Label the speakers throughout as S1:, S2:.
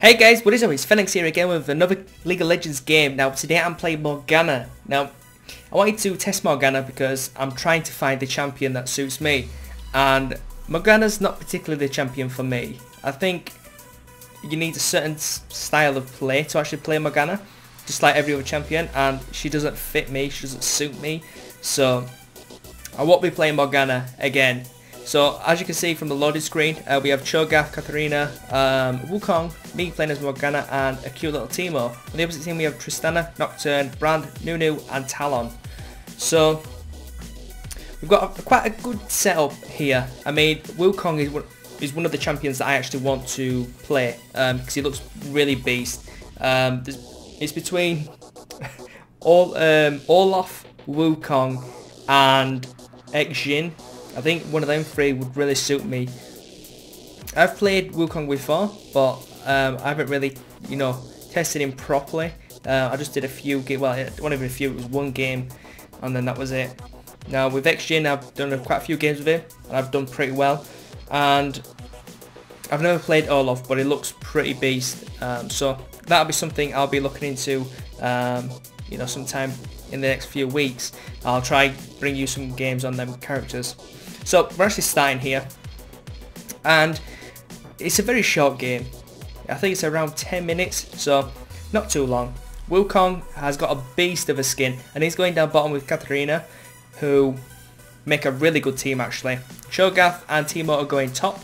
S1: Hey guys, what is up? It's Phoenix here again with another League of Legends game. Now today I'm playing Morgana. Now I wanted to test Morgana because I'm trying to find the champion that suits me, and Morgana's not particularly the champion for me. I think you need a certain style of play to actually play Morgana, just like every other champion, and she doesn't fit me, she doesn't suit me, so I won't be playing Morgana again. So as you can see from the loaded screen, we have Cho'Gath, Katarina, Wukong, me playing as Morgana, and a cute little Teemo. On the opposite team we have Tristana, Nocturne, Brand, Nunu, and Talon. So we've got quite a good setup here. I mean, Wukong is one of the champions that I actually want to play because he looks really beast. It's between Olaf, Wukong, and Xjin. I think one of them three would really suit me. I've played Wukong before, but I haven't really, tested him properly. I just did a few games, well, it wasn't even a few, it was one game, and then that was it. Now with Xjin, I've done quite a few games with him, and I've done pretty well. And I've never played Olaf, but he looks pretty beast. So that'll be something I'll be looking into, sometime in the next few weeks. I'll try bring you some games on them characters. So we're actually starting here, and it's a very short game. I think it's around 10 minutes, so not too long. Wukong has got a beast of a skin, and he's going down bottom with Katarina, who make a really good team actually. Cho'Gath and Teemo are going top,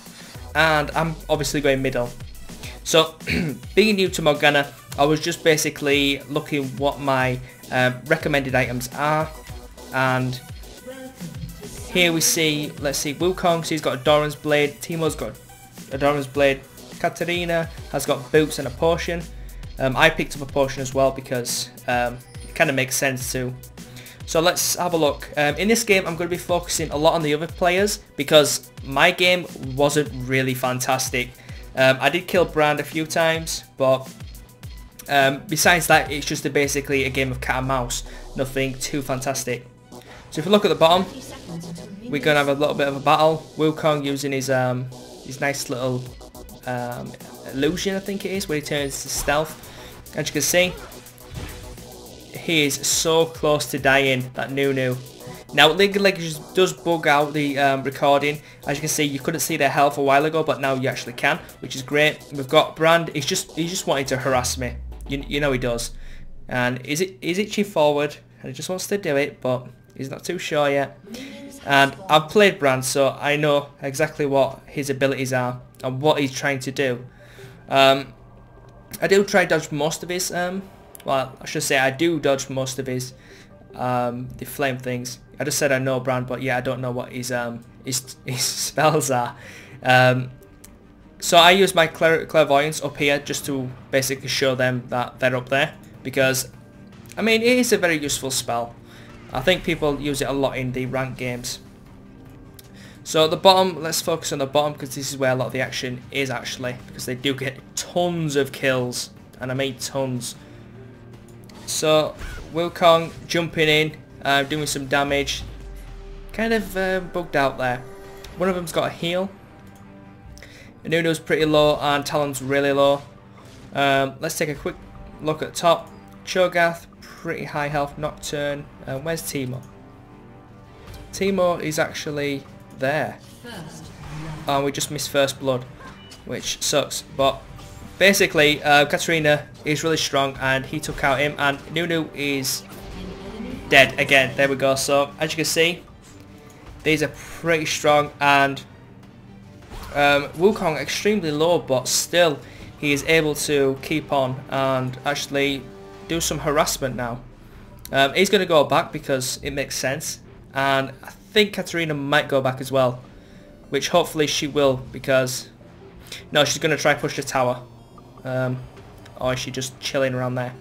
S1: and I'm obviously going middle. So being new to Morgana, I was just basically looking what my recommended items are, and here we see, let's see, Wukong, she's got a Doran's Blade, Teemo's got a Doran's Blade, Katarina has got boots and a potion. I picked up a potion as well because it kind of makes sense too. So let's have a look. In this game I'm going to be focusing a lot on the other players because my game wasn't really fantastic. I did kill Brand a few times, but besides that it's just basically a game of cat and mouse, nothing too fantastic. So if we look at the bottom, we're going to have a little bit of a battle. Wukong using his nice little illusion, I think it is, where he turns to stealth. As you can see, he is so close to dying, that Nunu. Now League of Legends does bug out the recording. As you can see, you couldn't see their health a while ago, but now you actually can, which is great. We've got Brand, he's just wanting to harass me. You know he does. And he's itching forward, and he just wants to do it, but he's not too sure yet. And I've played Brand, so I know exactly what his abilities are and what he's trying to do. I do try to dodge most of his, well, I should say I do dodge most of his the flame things. I just said I know Brand, but yeah, I don't know what his spells are. So I use my clairvoyance up here just to basically show them that they're up there, because I mean it is a very useful spell. I think people use it a lot in the ranked games. So at the bottom, let's focus on the bottom because this is where a lot of the action is actually, because they do get tons of kills, and I mean tons. So Wukong jumping in, doing some damage, kind of bugged out there. One of them's got a heal. Nunu's pretty low and Talon's really low. Let's take a quick look at the top. Cho'Gath, pretty high health. Nocturne. Where's Teemo? Teemo is actually there. And we just missed first blood, which sucks. But basically, Katarina is really strong, and he took out him, and Nunu is dead again. There we go. So as you can see, these are pretty strong, and Wukong extremely low, but still he is able to keep on and actually do some harassment now. He's going to go back because it makes sense, and I think Katarina might go back as well, which hopefully she will, because no, she's going to try push the tower, or is she just chilling around there?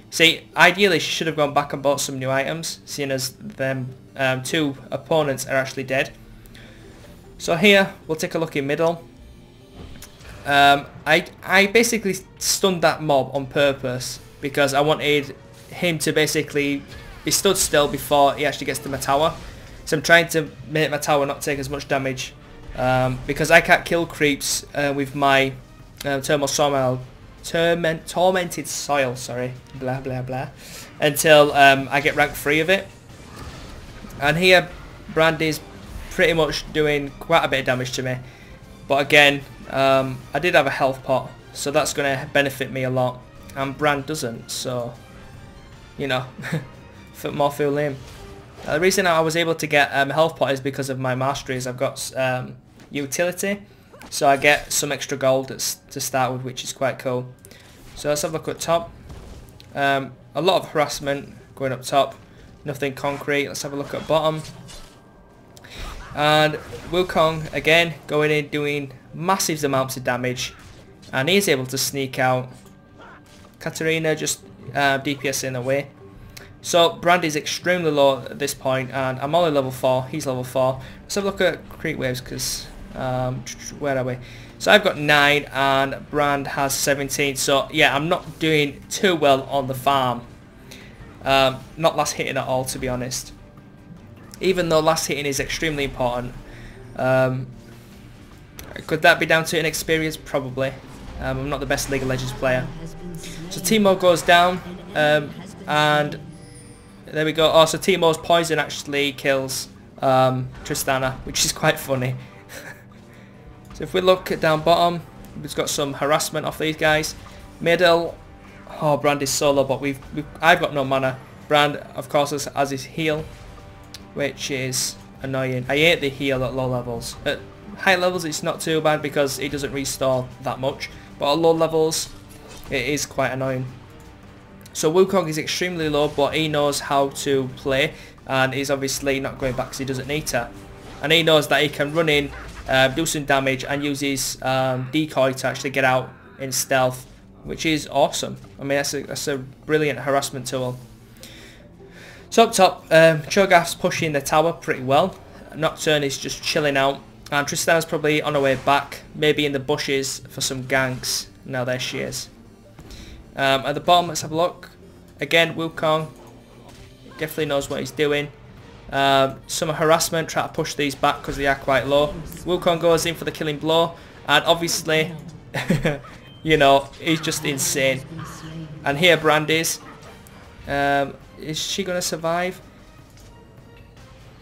S1: See, ideally she should have gone back and bought some new items, seeing as them two opponents are actually dead. So here we'll take a look in middle. I basically stunned that mob on purpose because I wanted him to basically be stood still before he actually gets to my tower. So I'm trying to make my tower not take as much damage because I can't kill creeps with my thermal sawmill tormented soil, sorry, blah blah blah, until I get rank 3 of it. And here Brandy's pretty much doing quite a bit of damage to me, but again, I did have a health pot, so that's going to benefit me a lot, and Brand doesn't, so you know, more fool him. The reason I was able to get health pot is because of my masteries. I've got utility, so I get some extra gold to start with, which is quite cool. So let's have a look at top. A lot of harassment going up top, nothing concrete. Let's have a look at bottom. And Wukong again going in doing massive amounts of damage, and he's able to sneak out. Katarina just DPSing away. So Brand is extremely low at this point, and I'm only level 4, he's level 4. Let's have a look at creep waves, because where are we? So I've got 9 and Brand has 17, so yeah, I'm not doing too well on the farm. Not last hitting at all, to be honest. Even though last hitting is extremely important. Could that be down to inexperience? Probably. I'm not the best League of Legends player. So Teemo goes down, and there we go. Oh, so Teemo's poison actually kills Tristana, which is quite funny. So if we look at down bottom, we've got some harassment off these guys. Middle, oh, Brand is solo, but I've got no mana. Brand, of course, has his heal, which is annoying. I hate the heal at low levels. At high levels, it's not too bad because it doesn't restore that much, but at low levels, it is quite annoying. So Wukong is extremely low, but he knows how to play, and he's obviously not going back because he doesn't need to. And he knows that he can run in, do some damage, and use his decoy to actually get out in stealth, which is awesome. I mean, that's a brilliant harassment tool. So up top, Cho'Gath's pushing the tower pretty well. Nocturne is just chilling out, and Tristana's probably on her way back, maybe in the bushes for some ganks. Now there she is. At the bottom, let's have a look. Again, Wukong definitely knows what he's doing. Some harassment, try to push these back because they are quite low. Wukong goes in for the killing blow, and obviously, you know, he's just insane. And here Brand is. Is she going to survive?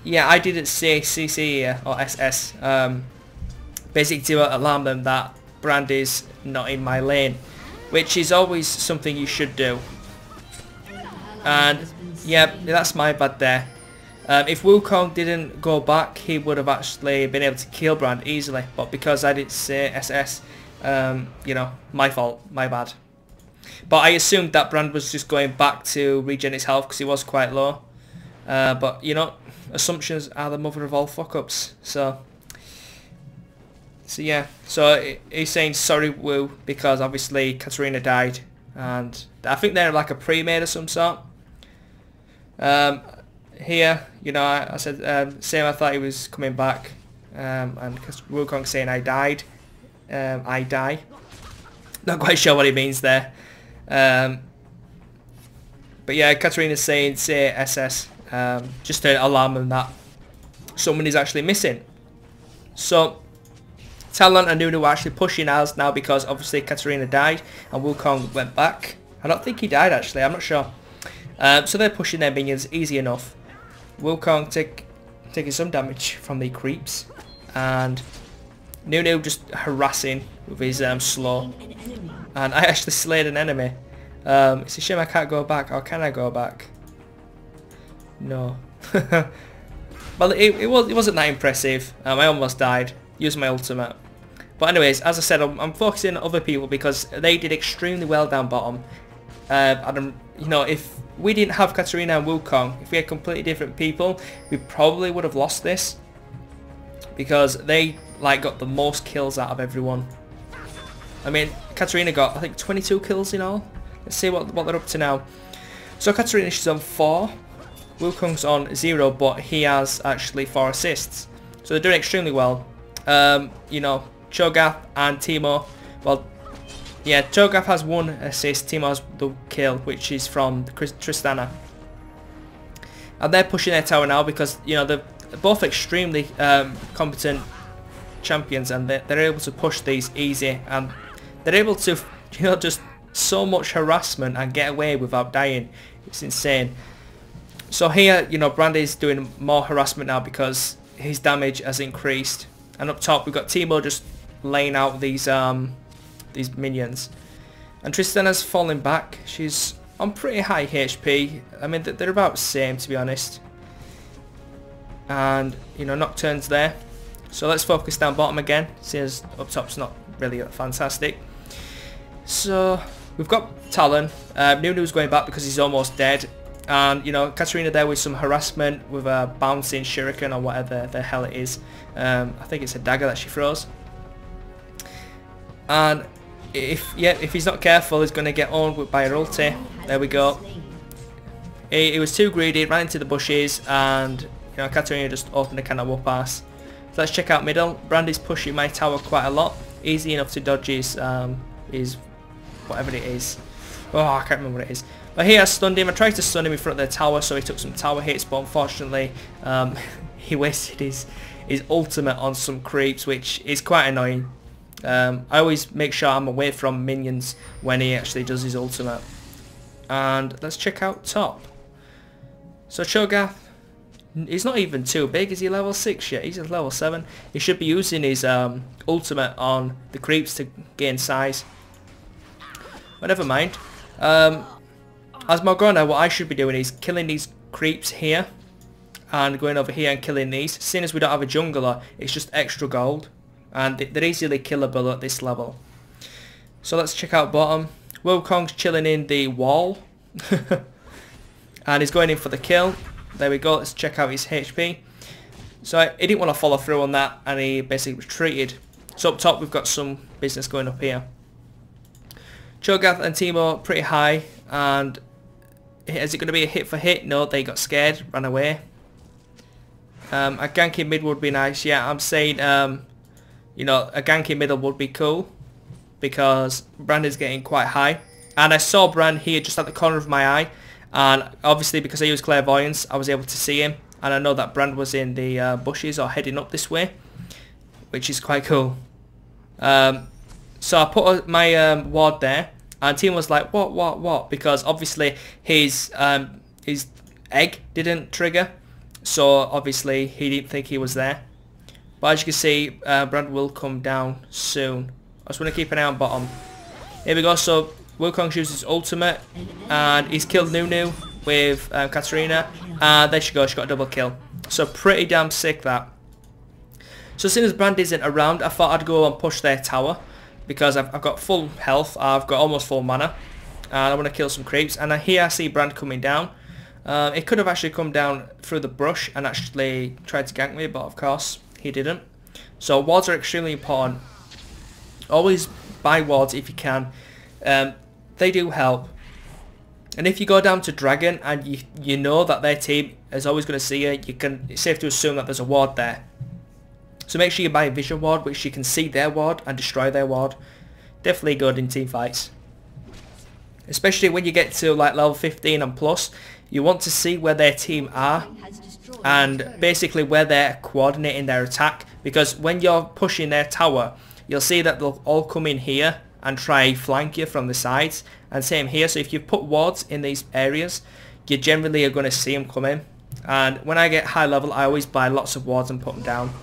S1: Yeah, I didn't say CC here, or SS. Basically to alarm them that Brand is not in my lane, which is always something you should do. And yeah, that's my bad there. If Wukong didn't go back, he would have actually been able to kill Brand easily, but because I didn't say SS, you know, my fault, my bad. But I assumed that Brand was just going back to regen his health because he was quite low. But you know, assumptions are the mother of all fuck-ups. So yeah, so he's saying sorry Wu because obviously Katarina died, and I think they're like a pre-made of some sort. Here, you know, I said same. I thought he was coming back, and Wukong saying I died, I die. Not quite sure what he means there. But yeah, Katarina's saying say SS, just to alarm them that someone is actually missing. So Talon and Nunu are actually pushing us now because obviously Katarina died and Wukong went back. I don't think he died actually, I'm not sure. So they're pushing their minions easy enough. Wukong taking some damage from the creeps, and Nunu just harassing with his slow. And I actually slayed an enemy. It's a shame I can't go back. Or can I go back? No. Well, it wasn't that impressive. I almost died. Used my ultimate. But anyways, as I said, I'm focusing on other people because they did extremely well down bottom. And you know, if we didn't have Katarina and Wukong, if we had completely different people, we probably would have lost this. Because they like got the most kills out of everyone. I mean, Katarina got, I think, 22 kills in all. Let's see what they're up to now. So Katarina, she's on 4. Wukong's on 0, but he has actually 4 assists. So they're doing extremely well. You know, Cho'Gath and Teemo, well, yeah, Cho'Gath has 1 assist, Teemo has the kill, which is from Tristana. And they're pushing their tower now because, you know, they're both extremely competent champions, and they're able to push these easy, and they're able to you know, just so much harassment and get away without dying. It's insane. So here, you know, Brandy's doing more harassment now because his damage has increased. And up top we've got Teemo just laying out these minions. And Tristana's falling back. She's on pretty high HP. I mean, they're about the same, to be honest. And, you know, Nocturne's there. So let's focus down bottom again, since up top's not really fantastic. So we've got Talon. Nunu's going back because he's almost dead. And, you know, Katarina there with some harassment with a bouncing shuriken or whatever the hell it is. I think it's a dagger that she throws. And if he's not careful, he's going to get owned by her ulti. There we go. He was too greedy, ran into the bushes, and, you know, Katarina just opened a can of whoop ass. So let's check out middle. Brandy's pushing my tower quite a lot. Easy enough to dodge his whatever it is. Oh, I can't remember what it is. But here I stunned him. I tried to stun him in front of the tower, so he took some tower hits, but unfortunately he wasted his ultimate on some creeps, which is quite annoying. I always make sure I'm away from minions when he actually does his ultimate. And let's check out top. So Cho'Gath, he's not even too big. Is he level 6 yet? He's at level 7. He should be using his ultimate on the creeps to gain size. But never mind. As Morgana, what I should be doing is killing these creeps here and going over here and killing these. Seeing as we don't have a jungler, it's just extra gold, and they're easily killable at this level. So let's check out bottom. Wukong's chilling in the wall and he's going in for the kill. There we go. Let's check out his HP. So he didn't want to follow through on that, and he basically retreated. So up top we've got some business going up here. Cho'Gath and Teemo pretty high, and is it going to be a hit for hit? No, they got scared, ran away. A gank in mid would be nice. Yeah, I'm saying, you know, a gank in middle would be cool because Brand is getting quite high. And I saw Brand here just at the corner of my eye, and obviously because I use clairvoyance, I was able to see him. And I know that Brand was in the bushes or heading up this way, which is quite cool. So I put my ward there, and Team was like, what? Because obviously his egg didn't trigger, so obviously he didn't think he was there. But as you can see, Brand will come down soon. I just want to keep an eye on bottom. Here we go. So Wukong uses his ultimate, and he's killed Nunu with Katarina, and there she goes. She got a double kill. So pretty damn sick that. So as soon as Brand isn't around, I thought I'd go and push their tower, because I've got full health, I've got almost full mana, and I want to kill some creeps. And here I see Brand coming down. It could have actually come down through the brush and actually tried to gank me, but of course he didn't. So wards are extremely important. Always buy wards if you can. They do help. And if you go down to Dragon and you know that their team is always going to see you, it's safe to assume that there's a ward there. So make sure you buy a vision ward, which you can see their ward and destroy their ward. Definitely good in team fights. Especially when you get to like level 15 and plus, you want to see where their team are and basically where they're coordinating their attack. Because when you're pushing their tower, you'll see that they'll all come in here and try flank you from the sides. And same here, so if you put wards in these areas, you generally are going to see them come in. And when I get high level, I always buy lots of wards and put them down.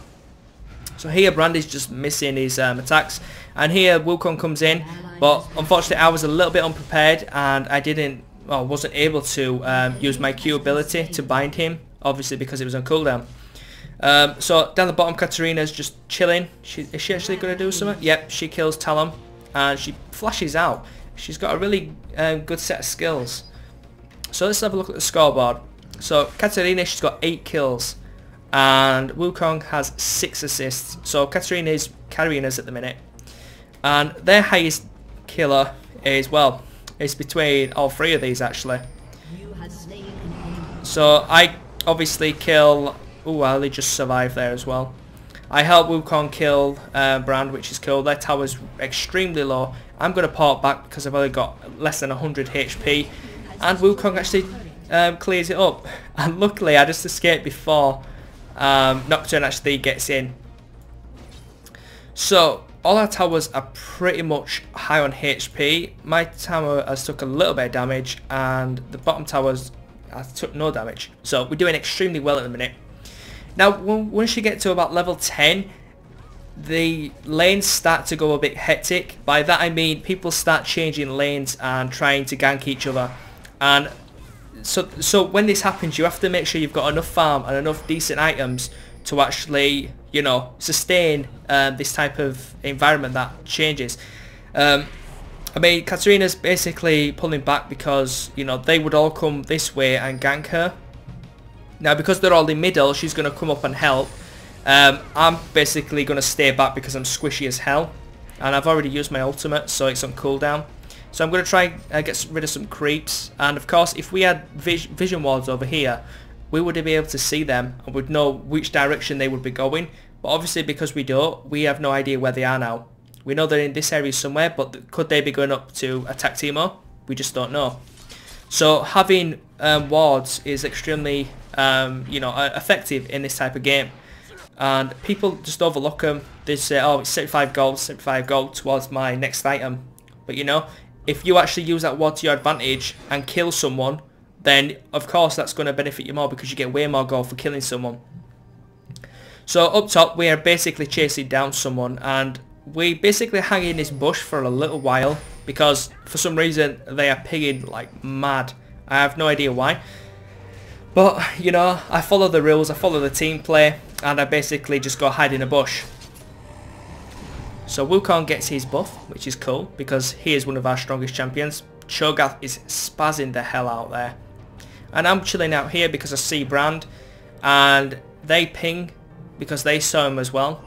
S1: So here Brand is just missing his attacks, and here Wukong comes in, but unfortunately I was a little bit unprepared and I wasn't able to use my Q ability to bind him, obviously because it was on cooldown. So down the bottom, Katarina's just chilling. Is she actually going to do something? Yep, she kills Talon and she flashes out. She's got a really good set of skills. So let's have a look at the scoreboard. So Katarina, she's got 8 kills. And Wukong has 6 assists. So Katarina is carrying us at the minute. And their highest killer is, well, it's between all 3 of these actually. So I obviously kill... Oh well, they just survived there as well. I help Wukong kill Brand, which is cool. Their tower's extremely low. I'm going to port back because I've only got less than 100 HP. And Wukong actually clears it up. And luckily I just escaped before Nocturne actually gets in. So all our towers are pretty much high on HP. My tower has took a little bit of damage, and the bottom towers has took no damage. So we're doing extremely well at the minute. Now, once you get to about level 10, the lanes start to go a bit hectic. By that I mean people start changing lanes and trying to gank each other. And so when this happens, you have to make sure you've got enough farm and enough decent items to actually, you know, sustain this type of environment that changes. I mean, Katarina's basically pulling back because, you know, they would all come this way and gank her. Now, because they're all in middle, she's going to come up and help. I'm basically going to stay back because I'm squishy as hell. And I've already used my ultimate, so it's on cooldown. So I'm going to try and get rid of some creeps. And of course, if we had vision wards over here, we would be able to see them and would know which direction they would be going. But obviously, because we don't, we have no idea where they are now. We know they're in this area somewhere, but could they be going up to attack Teemo? We just don't know. So having wards is extremely, you know, effective in this type of game. And people just overlook them. They say, oh, it's 75 gold towards my next item. But you know, if you actually use that ward to your advantage and kill someone, then of course that's going to benefit you more because you get way more gold for killing someone. So up top we are basically chasing down someone, and we basically hang in this bush for a little while because for some reason they are pinging like mad. I have no idea why. But, you know, I follow the rules, I follow the team play, and I basically just go hide in a bush. So Wukong gets his buff, which is cool, because he is one of our strongest champions. Cho'Gath is spazzing the hell out there. And I'm chilling out here because I see Brand, and they ping because they saw him as well.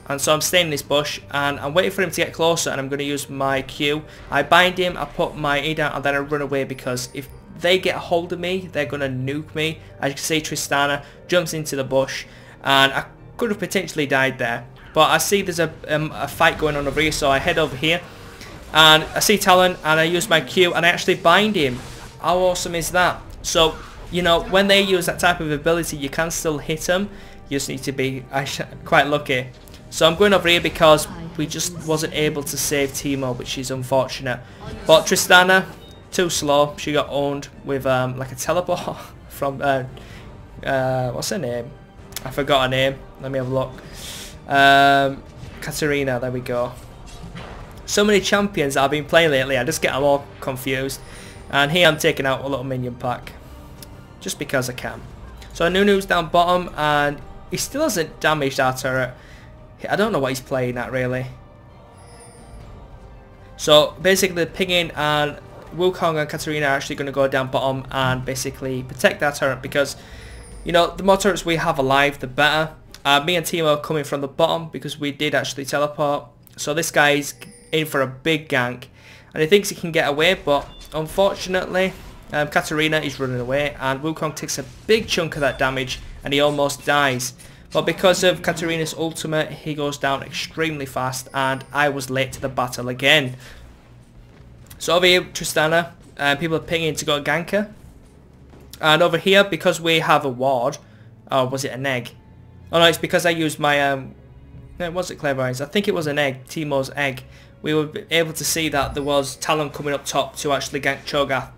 S1: And so I'm staying in this bush, and I'm waiting for him to get closer, and I'm going to use my Q. I bind him, I put my E down, and then I run away because if they get a hold of me, they're going to nuke me. As you can see, Tristana jumps into the bush, and I could have potentially died there. But I see there's a fight going on over here, so I head over here, and I see Talon, and I use my Q, and I actually bind him. How awesome is that? So, you know, when they use that type of ability, you can still hit them. You just need to be quite lucky. So I'm going over here because we just wasn't able to save Teemo, which is unfortunate. But Tristana, too slow. She got owned with like a teleport from what's her name? I forgot her name. Let me have a look. Katarina. There we go. So many champions that I've been playing lately. I just get them all confused. And here I'm taking out a little minion pack, just because I can. So Nunu's down bottom, and he still hasn't damaged our turret. I don't know what he's playing at really. So basically pinging, and Wukong and Katarina are actually going to go down bottom and basically protect that turret because, you know, the more turrets we have alive, the better. Me and Teemo are coming from the bottom because we did actually teleport. So this guy's in for a big gank, and he thinks he can get away, but unfortunately Katarina is running away, and Wukong takes a big chunk of that damage and he almost dies. But because of Katarina's ultimate, he goes down extremely fast, and I was late to the battle again. So over here, Tristana, people are pinging to go gank her. And over here, because we have a ward, oh, was it an egg? Oh no, it's because I used my, was it Clever Eyes? I think it was an egg, Teemo's egg. We were able to see that there was Talon coming up top to actually gank Cho'Gath.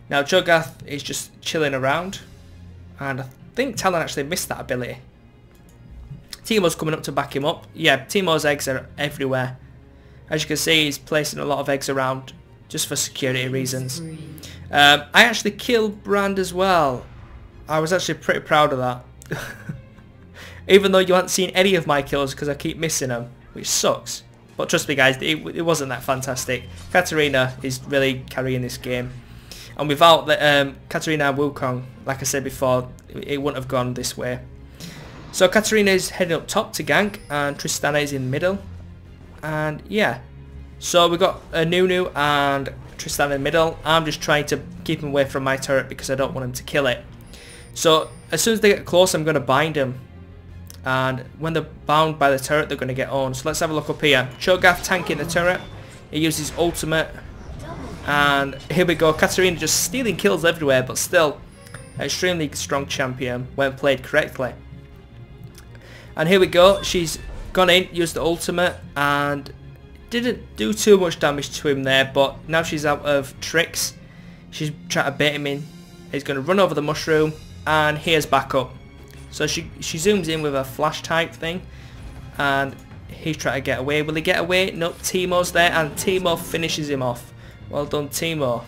S1: Now Cho'Gath is just chilling around, and I think Talon actually missed that ability. Teemo's coming up to back him up. Yeah, Teemo's eggs are everywhere. As you can see, he's placing a lot of eggs around just for security reasons. I actually killed Brand as well. I was actually pretty proud of that. Even though you haven't seen any of my kills because I keep missing them, which sucks. But trust me guys, it wasn't that fantastic. Katarina is really carrying this game. And without the, Katarina and Wukong, like I said before, it wouldn't have gone this way. So Katarina is heading up top to gank, and Tristana is in the middle. And yeah, so we got a Nunu and Tristana in the middle. I'm just trying to keep him away from my turret because I don't want him to kill it. So as soon as they get close, I'm going to bind him. And when they're bound by the turret, they're going to get owned. So let's have a look up here. Cho'Gath tanking the turret. He uses ultimate. And here we go. Katarina just stealing kills everywhere, but still extremely strong champion when played correctly. And here we go. She's gone in, used the ultimate, and didn't do too much damage to him there, but now she's out of tricks. She's trying to bait him in. He's going to run over the mushroom, and here's back up. So she zooms in with a flash type thing, and he's trying to get away. Will he get away? Nope, Teemo's there, and Teemo finishes him off. Well done, Teemo.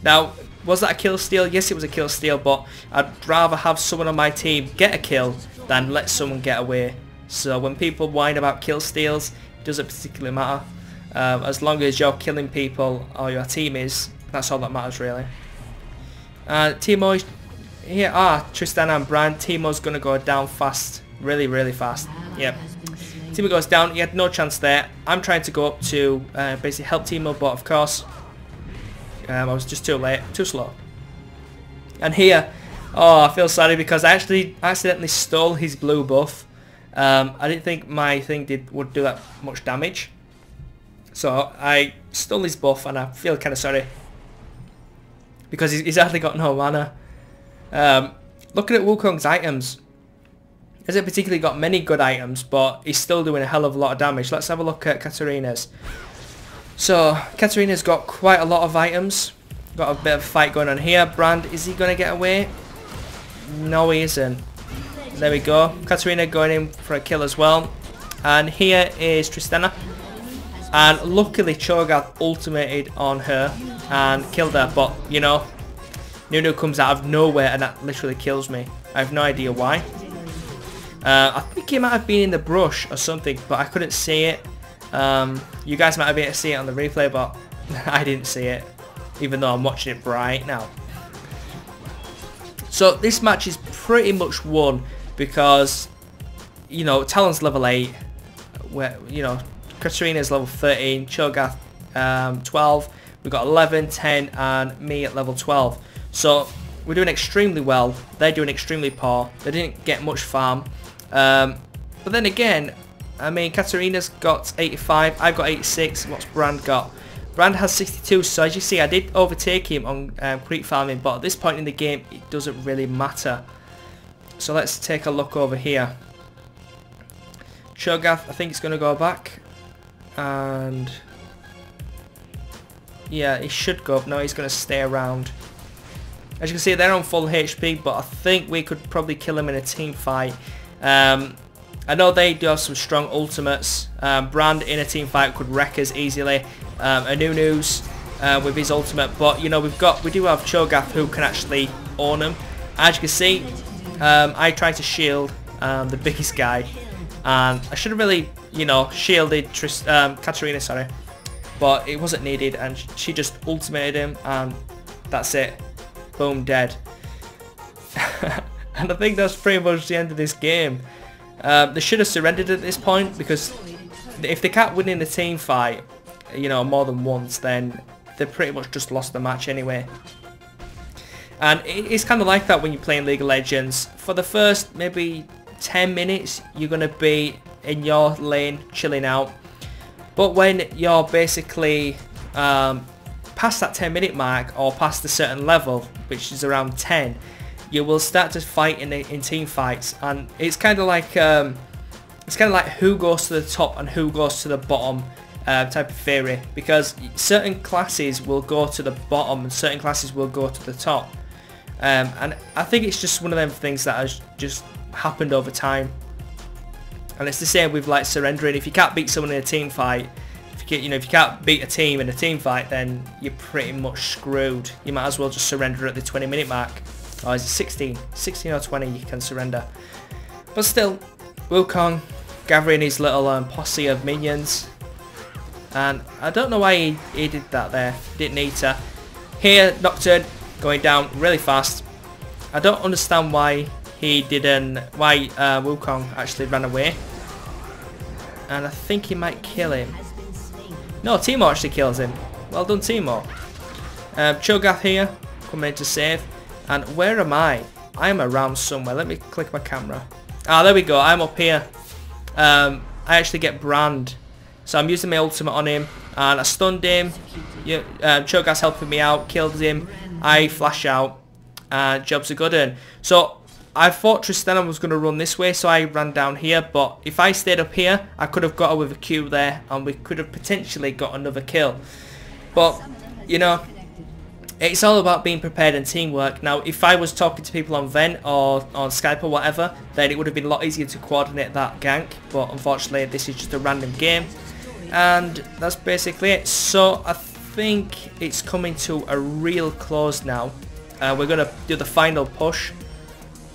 S1: Now, was that a kill steal? Yes, it was a kill steal, but I'd rather have someone on my team get a kill than let someone get away. So when people whine about kill steals, it doesn't particularly matter. As long as you're killing people, or your team is, that's all that matters really. Teemo, here are Tristana and Brand. Teemo's going to go down fast. Really, really fast. Yep. Teemo goes down. He had no chance there. I'm trying to go up to basically help Teemo, but of course I was just too late, too slow. And here, oh, I feel sorry because I actually accidentally stole his blue buff. I didn't think my thing would do that much damage, so I stole his buff, and I feel kind of sorry because he's actually got no mana. Looking at Wukong's items, he hasn't particularly got many good items, but he's still doing a hell of a lot of damage. Let's have a look at Katarina's. So Katarina's got quite a lot of items. Got a bit of a fight going on here. Brand, is he going to get away? No, he isn't. There we go. Katarina going in for a kill as well. And here is Tristana. And luckily Cho'Gath ultimated on her and killed her. But, you know, Nunu comes out of nowhere and that literally kills me. I have no idea why. I think he might have been in the brush or something, but I couldn't see it. You guys might be able to see it on the replay, but I didn't see it, even though I'm watching it right now. So this match is pretty much won because, you know, Talon's level 8, where, you know, Katarina's level 13, Cho'Gath 12, we've got 11, 10, and me at level 12. So we're doing extremely well. They're doing extremely poor. They didn't get much farm. But then again, I mean, Katarina's got 85, I've got 86, what's Brand got? Brand has 62, so as you see, I did overtake him on creep farming, but at this point in the game, it doesn't really matter. So let's take a look over here. Cho'Gath, I think it's going to go back, and yeah, he should go up. No, he's going to stay around. As you can see, they're on full HP, but I think we could probably kill him in a team fight. I know they do have some strong ultimates. Brand in a team fight could wreck us easily. Anunu's with his ultimate, but you know we do have Cho'Gath who can actually own him. As you can see, I tried to shield the biggest guy, and I should have really, you know, shielded Katarina, sorry, but it wasn't needed, and she just ultimated him, and that's it. Boom, dead. And I think that's pretty much the end of this game. They should have surrendered at this point, because if they can't win in the team fight, you know, more than once, then they pretty much just lost the match anyway. And it's kind of like that when you play in League of Legends. For the first maybe 10 minutes, you're going to be in your lane chilling out. But when you're basically past that 10-minute mark, or past a certain level, which is around 10, you will start to fight in team fights, and it's kind of like who goes to the top and who goes to the bottom type of theory, because certain classes will go to the bottom and certain classes will go to the top, and I think it's just one of them things that has just happened over time. And it's the same with like surrendering. If you can't beat someone in a team fight, if you can't beat a team in a team fight, then you're pretty much screwed. You might as well just surrender at the 20-minute mark. Or is it 16? 16 or 20 you can surrender. But still, Wukong gathering his little posse of minions. And I don't know why he did that there. Didn't need to. Here, Nocturne going down really fast. I don't understand why Wukong actually ran away. And I think he might kill him. No, Teemo actually kills him. Well done, Teemo. Cho'Gath here, coming in to save. And where am I? I am around somewhere. Let me click my camera. Ah, there we go. I'm up here. I actually get Brand. So I'm using my ultimate on him. And I stunned him. Cho'Gath's helping me out. Killed him. I flash out. Job's a good one. So I thought Tristana was going to run this way, so I ran down here, but if I stayed up here, I could have got her with a Q there, and we could have potentially got another kill. But, you know, it's all about being prepared and teamwork. Now, if I was talking to people on Vent or on Skype or whatever, then it would have been a lot easier to coordinate that gank, but unfortunately this is just a random game, and that's basically it. So I think it's coming to a real close now. We're going to do the final push,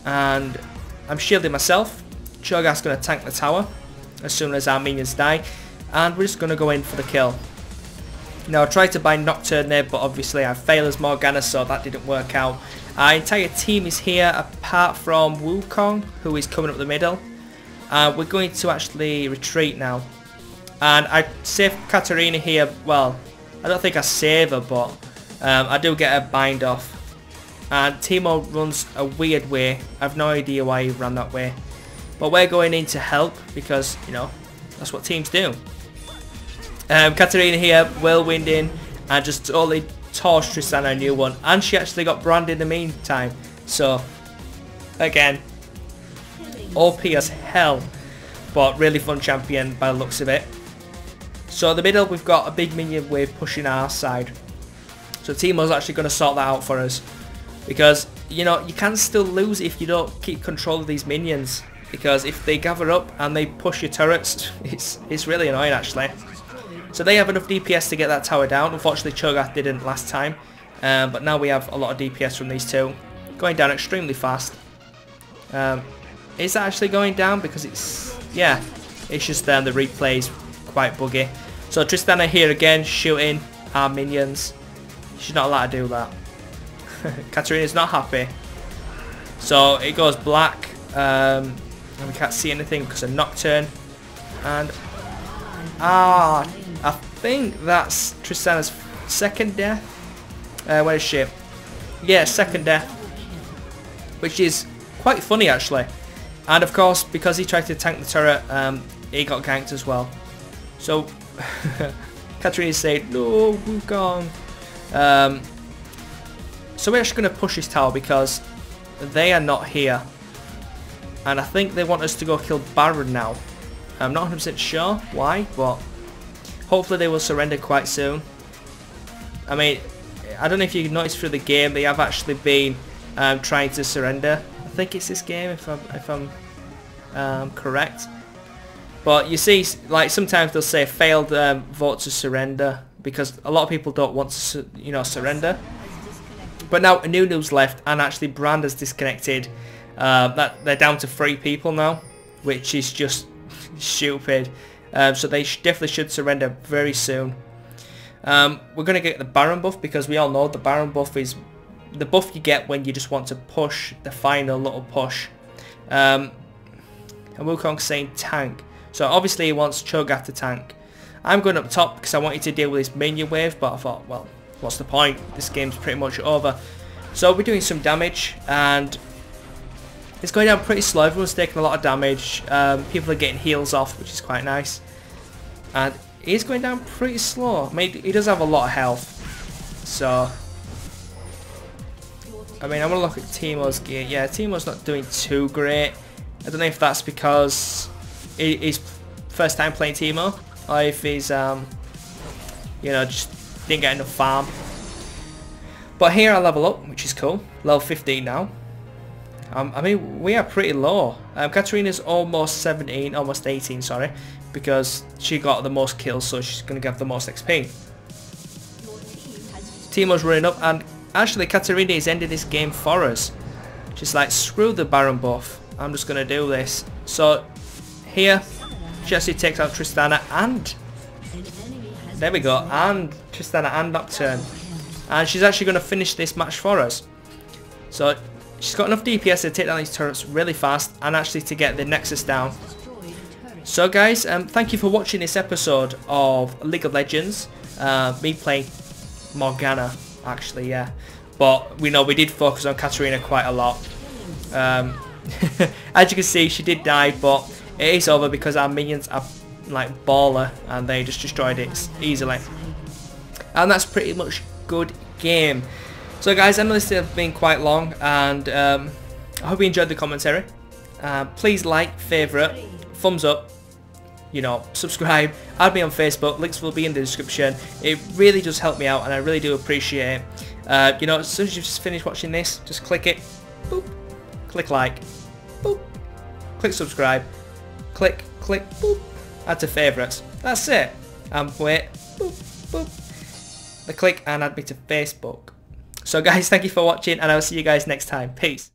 S1: and I'm shielding myself. Cho'Gath's going to tank the tower as soon as our minions die, and we're just going to go in for the kill. Now I tried to buy Nocturne there, but obviously I failed as Morgana, so that didn't work out. Our entire team is here apart from Wukong, who is coming up the middle. We're going to actually retreat now. And I save Katarina here. Well, I don't think I save her, but I do get her bind off. And Timo runs a weird way. I have no idea why he ran that way. But we're going in to help because, you know, that's what teams do. Katarina here, whirlwinding, and just totally torched Tristana a new one. And she actually got brand in the meantime. So, again, OP as hell. But really fun champion by the looks of it. So in the middle we've got a big minion wave pushing our side. So Timo's actually going to sort that out for us. Because, you know, you can still lose if you don't keep control of these minions. Because if they gather up and they push your turrets, it's really annoying actually. So they have enough DPS to get that tower down. Unfortunately Cho'Gath didn't last time. But now we have a lot of DPS from these two. Going down extremely fast. Is that actually going down? Because it's... yeah. It's just the replay's quite buggy. So Tristana here again shooting our minions. She's not allowed to do that. Katarina's not happy. So it goes black. And we can't see anything because of Nocturne. And... I think that's Tristana's second death. Where is she? Yeah, second death. Which is quite funny actually. And of course, because he tried to tank the turret, he got ganked as well. So, Katarina said, no, Wukong. So we're actually going to push this tower because they are not here. And I think they want us to go kill Baron now. I'm not 100% sure why, but hopefully they will surrender quite soon. I mean, I don't know if you noticed through the game, they have actually been trying to surrender. I think it's this game if I'm correct. But you see, like sometimes they'll say failed vote to surrender because a lot of people don't want to, you know, surrender. But now Nunu's left and actually Brand has disconnected. That they're down to 3 people now, which is just stupid. So they definitely should surrender very soon. We're going to get the Baron buff because we all know the Baron buff is the buff you get when you just want to push the final little push. And Wukong's saying tank. So obviously he wants Cho'Gath to tank. I'm going up top because I wanted to deal with this minion wave, but I thought, well, what's the point? This game's pretty much over. So we're doing some damage and it's going down pretty slow. Everyone's taking a lot of damage. People are getting heals off, which is quite nice. And he's going down pretty slow. I mean, he does have a lot of health. So, I mean, I'm going to look at Timo's gear. Yeah, Timo's not doing too great. I don't know if that's because he's first time playing Timo, or if he's, you know, just didn't get enough farm. But here I level up, which is cool. Level 15 now. I mean, we are pretty low. Katarina's almost 17, almost 18, sorry, because she got the most kills, so she's going to get the most XP. Timo's running up, and actually Katarina is ending this game for us. She's like, screw the Baron buff, I'm just going to do this. So here, Jessie takes out Tristana, and there we go, and Tristana and Nocturne. And she's actually going to finish this match for us. So she's got enough DPS to take down these turrets really fast and actually to get the Nexus down. So guys, thank you for watching this episode of League of Legends. Me playing Morgana, actually, yeah. But we know we did focus on Katarina quite a lot. As you can see, she did die, but it is over because our minions are like baller and they just destroyed it easily. And that's pretty much good game. So guys, I know this has been quite long, and I hope you enjoyed the commentary. Please like, favourite, thumbs up, you know, subscribe, add me on Facebook, links will be in the description. It really does help me out and I really do appreciate it. You know, as soon as you've just finished watching this, just click it, boop, click like, boop, click subscribe, click, boop, add to favourites. That's it. Wait, boop, boop, click and add me to Facebook. So guys, thank you for watching and I'll see you guys next time. Peace.